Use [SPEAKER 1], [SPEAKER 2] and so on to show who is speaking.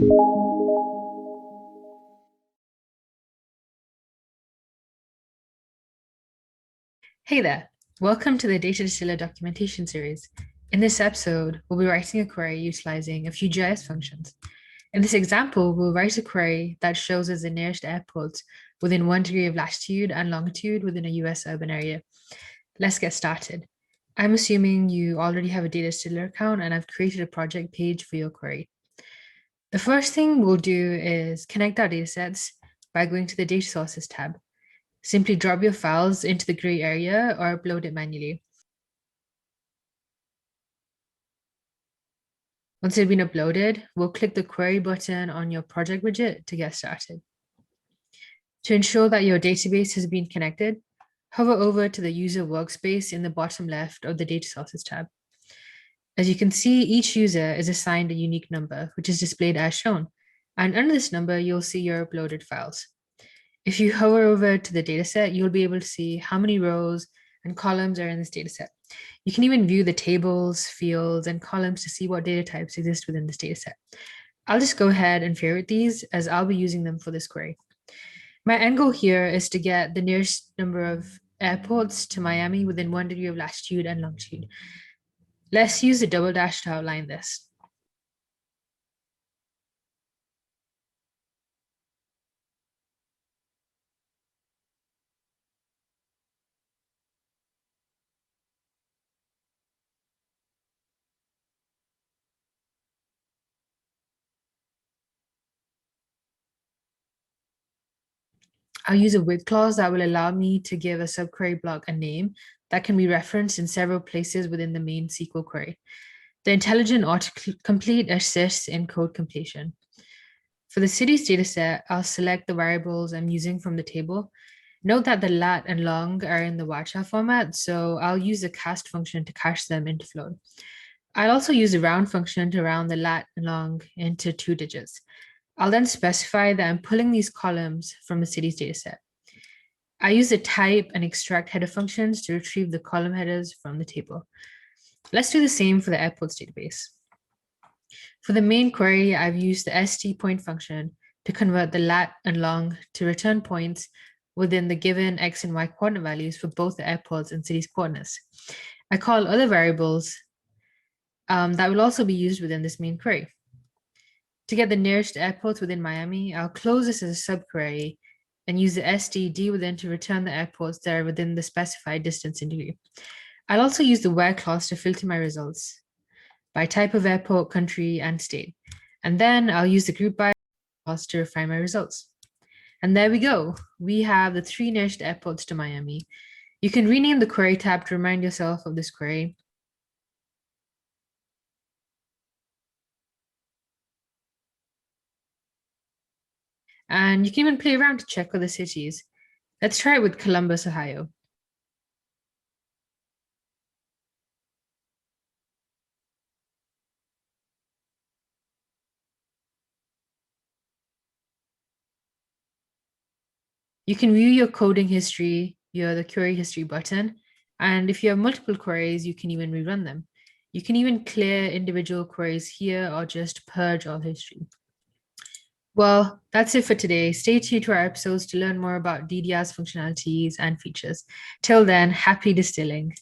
[SPEAKER 1] Hey there, welcome to the DataDistillr documentation series. In this episode, we'll be writing a query utilizing a few JS functions. In this example, we'll write a query that shows us the nearest airports within 1 degree of latitude and longitude within a US urban area. Let's get started. I'm assuming you already have a DataDistillr account and I've created a project page for your query. The first thing we'll do is connect our datasets by going to the Data Sources tab. Simply drop your files into the gray area or upload it manually. Once they've been uploaded, we'll click the query button on your project widget to get started. To ensure that your database has been connected, hover over to the user workspace in the bottom left of the Data Sources tab. As you can see, each user is assigned a unique number, which is displayed as shown. And under this number, you'll see your uploaded files. If you hover over to the dataset, you'll be able to see how many rows and columns are in this dataset. You can even view the tables, fields, and columns to see what data types exist within this dataset. I'll just go ahead and favorite these as I'll be using them for this query. My end goal here is to get the nearest number of airports to Miami within 1 degree of latitude and longitude. Let's use the double dash to outline this. I'll use a with clause that will allow me to give a subquery block a name that can be referenced in several places within the main SQL query. The intelligent autocomplete assists in code completion. For the cities dataset, I'll select the variables I'm using from the table. Note that the lat and long are in the varchar format, so I'll use the cast function to cache them into float. I'll also use the round function to round the lat and long into 2 digits. I'll then specify that I'm pulling these columns from the cities dataset. I use the type and extract header functions to retrieve the column headers from the table. Let's do the same for the airports database. For the main query, I've used the stPoint function to convert the lat and long to return points within the given x and y coordinate values for both the airports and cities coordinates. I call other variables that will also be used within this main query. To get the nearest airports within Miami, I'll close this as a subquery and use the std within to return the airports that are within the specified distance in degree. I'll also use the where clause to filter my results by type of airport, country, and state. And then I'll use the group by clause to refine my results. And there we go. We have the 3 nearest airports to Miami. You can rename the query tab to remind yourself of this query. And you can even play around to check other cities. Let's try it with Columbus, Ohio. You can view your coding history via the query history button. And if you have multiple queries, you can even rerun them. You can even clear individual queries here or just purge all history. Well, that's it for today. Stay tuned to our episodes to learn more about DDR's functionalities and features. Till then, happy distilling.